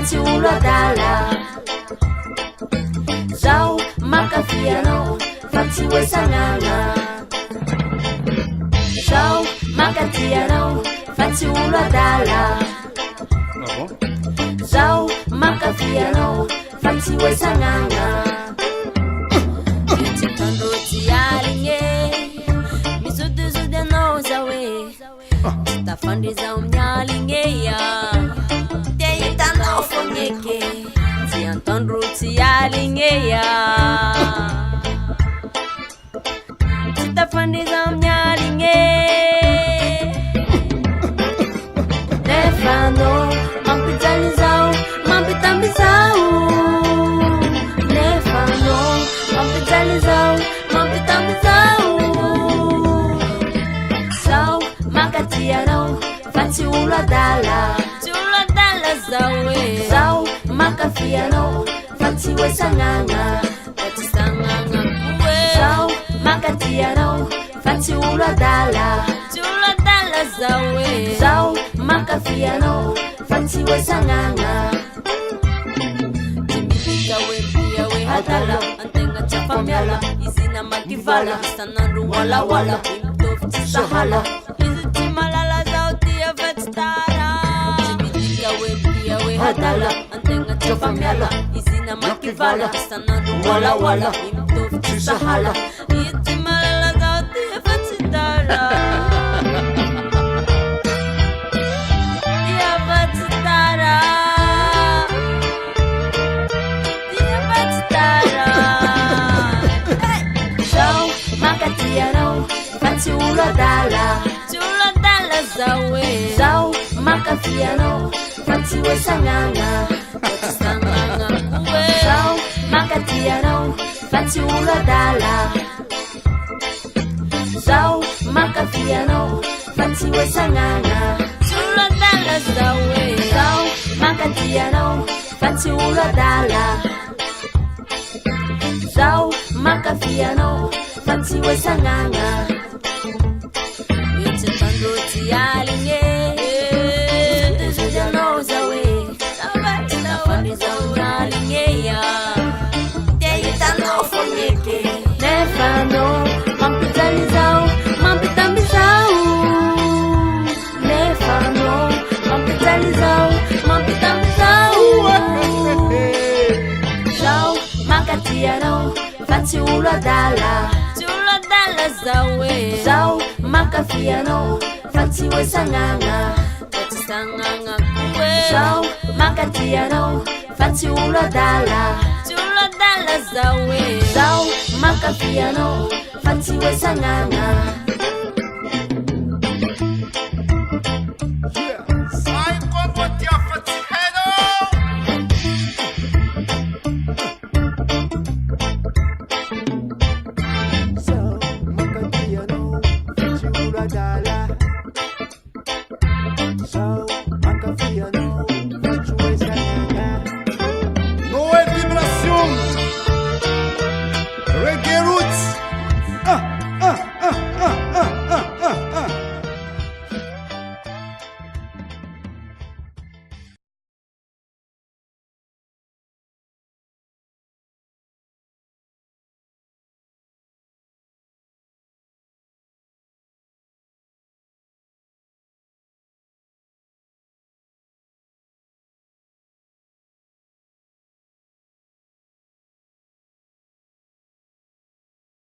fatsy olo adala zao makafianao fatsy hoe sagnana zao makatianao fatsy olo adala zao makafianao fatsy hoe sagnana itsikandrotsy aligny misodisody anao zao e tsy tafandrizao amin'ny aligny te hitanao fogneke tsy antandrotsy aligny tsy tafandrizao amin'ny aligny nefanao mampijaly zao mampitamby zao nefanao mampijaly zao mampitamby zao zao makatianao fatsy olo adala zao e zao makafianao fatsy hoe sagnana fatsy sagnana koe zao makatianao fatsy olo adala zao e zao makafianao fatsy hoe sagnana timidika hoe pia hoe adala antegna tsy afamiala izy namakivala isanandro walawala mitovy tsy sahala izy tsy malala zao tia fatsy tara timidika hoe pia hoe adala antegna tsy afamiala izy namakivala isanandro walawala mitovy tsy sahala izy tsy malala zao tia fatsy tara fatsy olo adala zao e zao makafianao fatsy hoe sagnana fatsy sagnana koe zao makatianao fatsy olo adala zao makafianao fatsy hoe sagnana olo adala zao e zao makatianao fatsy olo adala zao makafianao fatsy hoe sagnana itsikandrotsy aligny isodisody zao e tsy tafandrizao aligny te hitanao fogneke nefanao mampijaly zao mampitamby zao nefanao mampijaly zao mampitamby zao zao makatianao fatsy olo adala zao e zao makafianao fatsy hoe sagnana fatsy sagnana koe zao makatianao fatsy olo adala zao e zao makafianao fatsy hoe sagnana so